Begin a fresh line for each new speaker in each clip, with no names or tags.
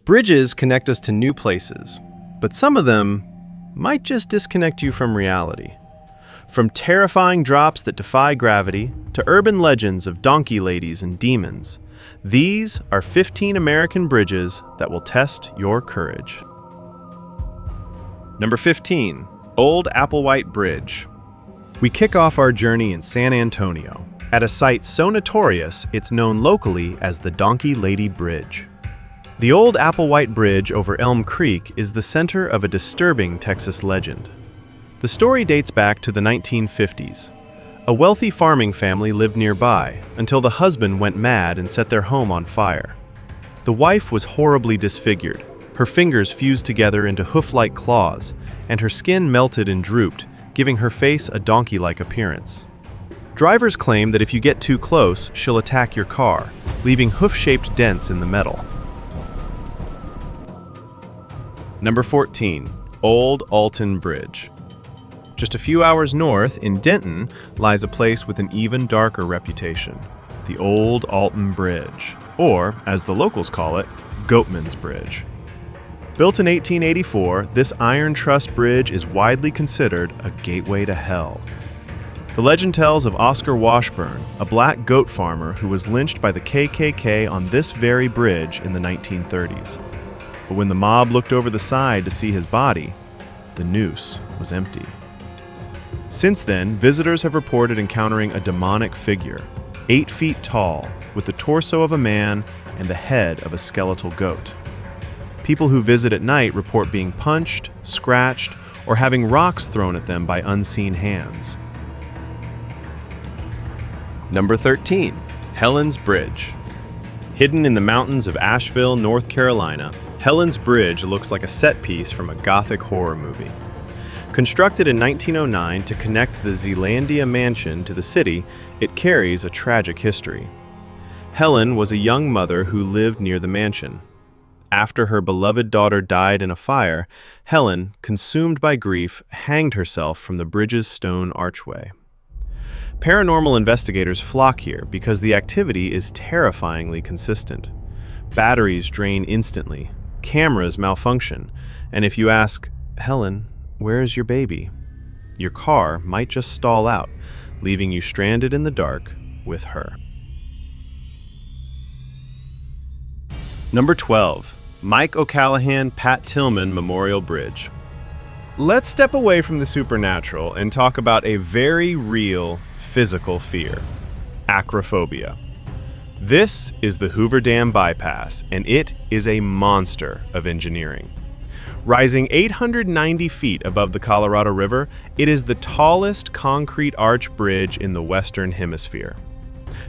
Bridges connect us to new places, but some of them might just disconnect you from reality. From terrifying drops that defy gravity to urban legends of donkey ladies and demons, these are 15 American bridges that will test your courage. Number 15, Old Applewhite Bridge. We kick off our journey in San Antonio, at a site so notorious it's known locally as the Donkey Lady Bridge. The Old Applewhite Bridge over Elm Creek is the center of a disturbing Texas legend. The story dates back to the 1950s. A wealthy farming family lived nearby until the husband went mad and set their home on fire. The wife was horribly disfigured. Her fingers fused together into hoof-like claws, and her skin melted and drooped, giving her face a donkey-like appearance. Drivers claim that if you get too close, she'll attack your car, leaving hoof-shaped dents in the metal. Number 14, Old Alton Bridge. Just a few hours north, in Denton, lies a place with an even darker reputation, the Old Alton Bridge, or, as the locals call it, Goatman's Bridge. Built in 1884, this iron truss bridge is widely considered a gateway to hell. The legend tells of Oscar Washburn, a black goat farmer who was lynched by the KKK on this very bridge in the 1930s. But when the mob looked over the side to see his body, the noose was empty. Since then, visitors have reported encountering a demonic figure, 8 feet tall, with the torso of a man and the head of a skeletal goat. People who visit at night report being punched, scratched, or having rocks thrown at them by unseen hands. Number 13, Helen's Bridge. Hidden in the mountains of Asheville, North Carolina, Helen's Bridge looks like a set piece from a Gothic horror movie. Constructed in 1909 to connect the Zealandia mansion to the city, it carries a tragic history. Helen was a young mother who lived near the mansion. After her beloved daughter died in a fire, Helen, consumed by grief, hanged herself from the bridge's stone archway. Paranormal investigators flock here because the activity is terrifyingly consistent. Batteries drain instantly, cameras malfunction, and if you ask, "Helen, where is your baby?" your car might just stall out, leaving you stranded in the dark with her. Number 12, Mike O'Callahan Pat Tillman Memorial Bridge. Let's step away from the supernatural and talk about a very real physical fear: acrophobia. This is the Hoover Dam bypass, and it is a monster of engineering. Rising 890 feet above the Colorado River, it is the tallest concrete arch bridge in the Western Hemisphere.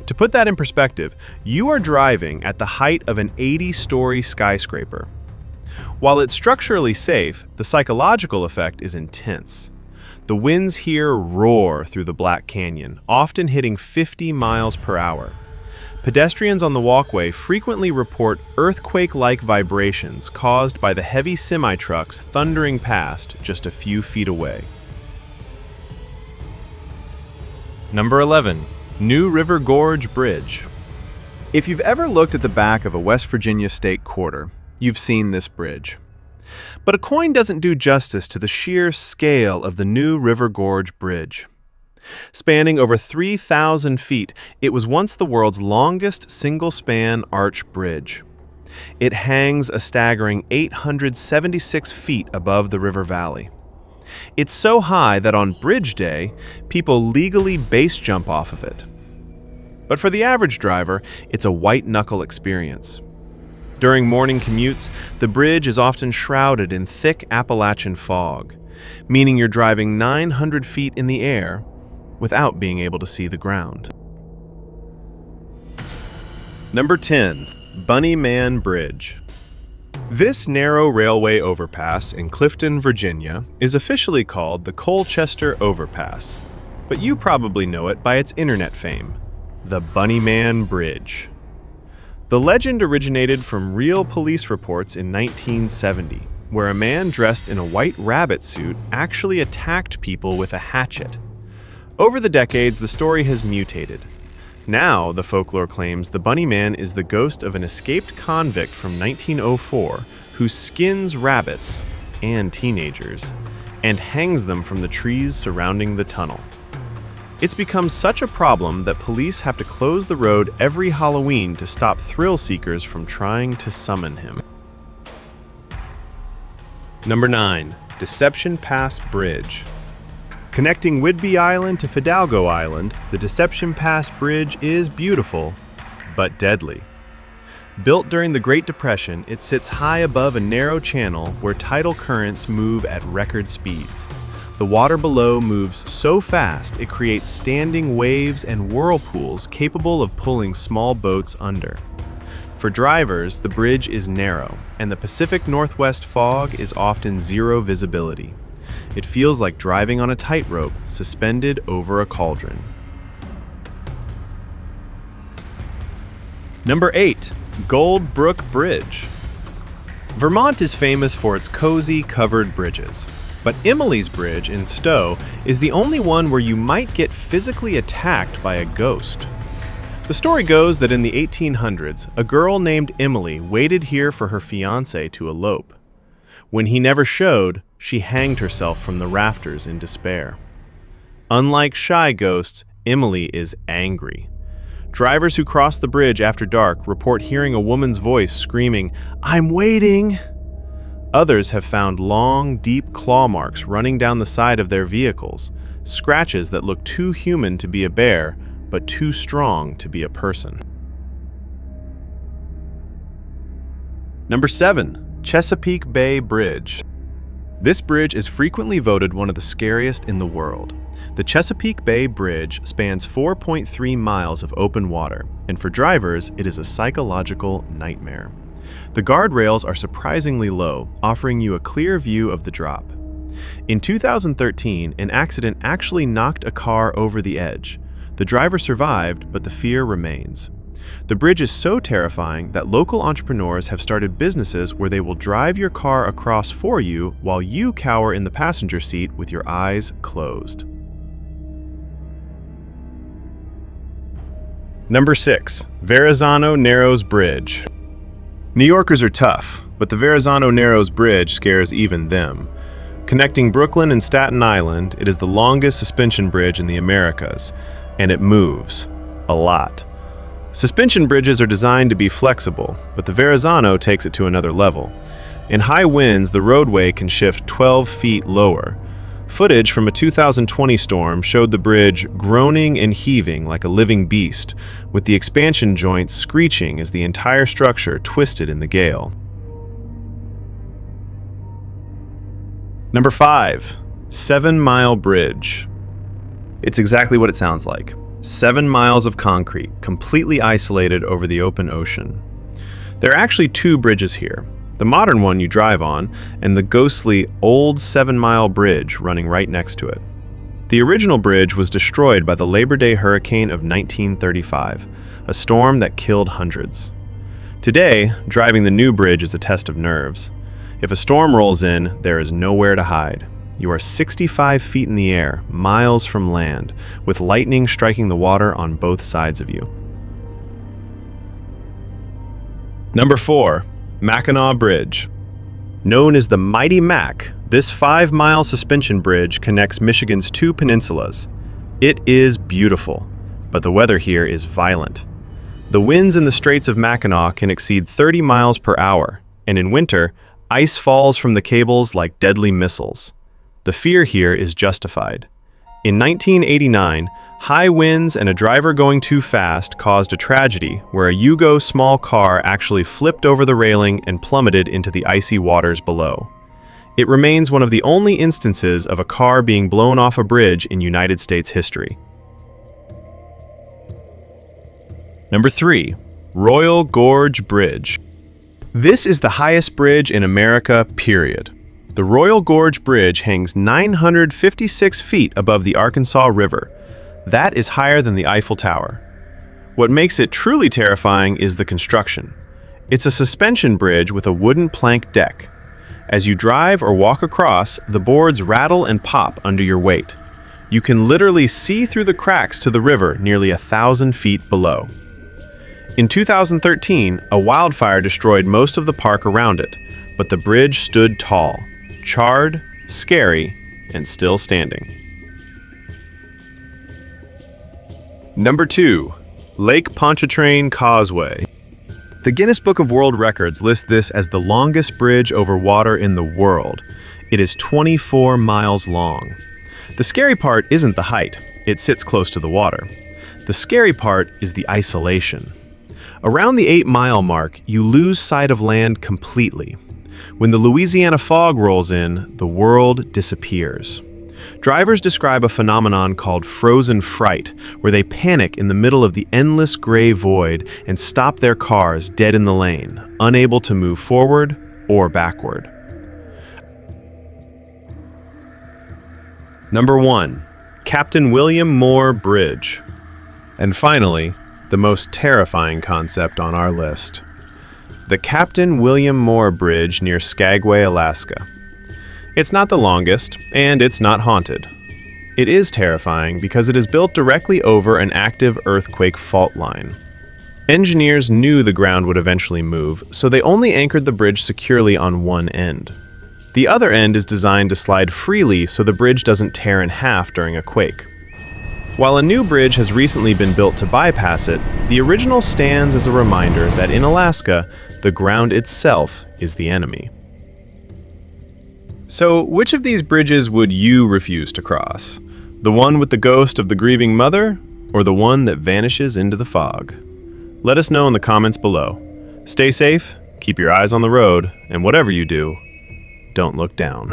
To put that in perspective, you are driving at the height of an 80-story skyscraper. While it's structurally safe, the psychological effect is intense. The winds here roar through the Black Canyon, often hitting 50 miles per hour. Pedestrians on the walkway frequently report earthquake-like vibrations caused by the heavy semi-trucks thundering past just a few feet away. Number 11, New River Gorge Bridge. If you've ever looked at the back of a West Virginia state quarter, you've seen this bridge. But a coin doesn't do justice to the sheer scale of the New River Gorge Bridge. Spanning over 3,000 feet, it was once the world's longest single-span arch bridge. It hangs a staggering 876 feet above the river valley. It's so high that on Bridge Day, people legally base jump off of it. But for the average driver, it's a white-knuckle experience. During morning commutes, the bridge is often shrouded in thick Appalachian fog, meaning you're driving 900 feet in the air without being able to see the ground. Number 10, Bunny Man Bridge. This narrow railway overpass in Clifton, Virginia, is officially called the Colchester Overpass, but you probably know it by its internet fame, the Bunny Man Bridge. The legend originated from real police reports in 1970, where a man dressed in a white rabbit suit actually attacked people with a hatchet. Over the decades, the story has mutated. Now, the folklore claims the Bunny Man is the ghost of an escaped convict from 1904 who skins rabbits and teenagers and hangs them from the trees surrounding the tunnel. It's become such a problem that police have to close the road every Halloween to stop thrill seekers from trying to summon him. Number 9. Deception Pass Bridge. Connecting Whidbey Island to Fidalgo Island, the Deception Pass Bridge is beautiful, but deadly. Built during the Great Depression, it sits high above a narrow channel where tidal currents move at record speeds. The water below moves so fast it creates standing waves and whirlpools capable of pulling small boats under. For drivers, the bridge is narrow, and the Pacific Northwest fog is often zero visibility. It feels like driving on a tightrope suspended over a cauldron. Number 8. Gold Brook Bridge. Vermont is famous for its cozy, covered bridges. But Emily's Bridge in Stowe is the only one where you might get physically attacked by a ghost. The story goes that in the 1800s, a girl named Emily waited here for her fiancé to elope. When he never showed, she hanged herself from the rafters in despair. Unlike shy ghosts, Emily is angry. Drivers who cross the bridge after dark report hearing a woman's voice screaming, "I'm waiting!" Others have found long, deep claw marks running down the side of their vehicles, scratches that look too human to be a bear, but too strong to be a person. Number 7. Chesapeake Bay Bridge. This bridge is frequently voted one of the scariest in the world. The Chesapeake Bay Bridge spans 4.3 miles of open water, and for drivers, it is a psychological nightmare. The guardrails are surprisingly low, offering you a clear view of the drop. In 2013, an accident actually knocked a car over the edge. The driver survived, but the fear remains. The bridge is so terrifying that local entrepreneurs have started businesses where they will drive your car across for you while you cower in the passenger seat with your eyes closed. Number 6. Verrazano Narrows Bridge. New Yorkers are tough, but the Verrazano Narrows Bridge scares even them. Connecting Brooklyn and Staten Island, it is the longest suspension bridge in the Americas, and it moves a lot. Suspension bridges are designed to be flexible, but the Verrazano takes it to another level. In high winds, the roadway can shift 12 feet lower. Footage from a 2020 storm showed the bridge groaning and heaving like a living beast, with the expansion joints screeching as the entire structure twisted in the gale. Number 5. 7 Mile Bridge. It's exactly what it sounds like. 7 miles of concrete, completely isolated over the open ocean. There are actually 2 bridges here. The modern one you drive on, and the ghostly old 7 Mile Bridge running right next to it. The original bridge was destroyed by the Labor Day hurricane of 1935, a storm that killed hundreds. Today, driving the new bridge is a test of nerves. If a storm rolls in, there is nowhere to hide. You are 65 feet in the air, miles from land, with lightning striking the water on both sides of you. Number 4. Mackinac Bridge. Known as the Mighty Mac, this 5-mile suspension bridge connects Michigan's 2 peninsulas. It is beautiful, but the weather here is violent. The winds in the Straits of Mackinac can exceed 30 miles per hour, and in winter, ice falls from the cables like deadly missiles. The fear here is justified. In 1989, high winds and a driver going too fast caused a tragedy where a Yugo small car actually flipped over the railing and plummeted into the icy waters below. It remains one of the only instances of a car being blown off a bridge in United States history. Number 3. Royal Gorge Bridge. This is the highest bridge in America, period. The Royal Gorge Bridge hangs 956 feet above the Arkansas River. That is higher than the Eiffel Tower. What makes it truly terrifying is the construction. It's a suspension bridge with a wooden plank deck. As you drive or walk across, the boards rattle and pop under your weight. You can literally see through the cracks to the river nearly 1,000 feet below. In 2013, a wildfire destroyed most of the park around it, but the bridge stood tall, charred, scary, and still standing. Number 2. Lake Pontchartrain Causeway. The Guinness Book of World Records lists this as the longest bridge over water in the world. It is 24 miles long. The scary part isn't the height. It sits close to the water. The scary part is the isolation. Around the 8-mile mark, you lose sight of land completely. When the Louisiana fog rolls in, the world disappears. Drivers describe a phenomenon called frozen fright, where they panic in the middle of the endless gray void and stop their cars dead in the lane, unable to move forward or backward. Number 1. Captain William Moore Bridge. And finally, the most terrifying concept on our list. The Captain William Moore Bridge near Skagway, Alaska. It's not the longest, and it's not haunted. It is terrifying because it is built directly over an active earthquake fault line. Engineers knew the ground would eventually move, so they only anchored the bridge securely on one end. The other end is designed to slide freely so the bridge doesn't tear in half during a quake. While a new bridge has recently been built to bypass it, the original stands as a reminder that in Alaska, the ground itself is the enemy. So, which of these bridges would you refuse to cross? The one with the ghost of the grieving mother, or the one that vanishes into the fog? Let us know in the comments below. Stay safe, keep your eyes on the road, and whatever you do, don't look down.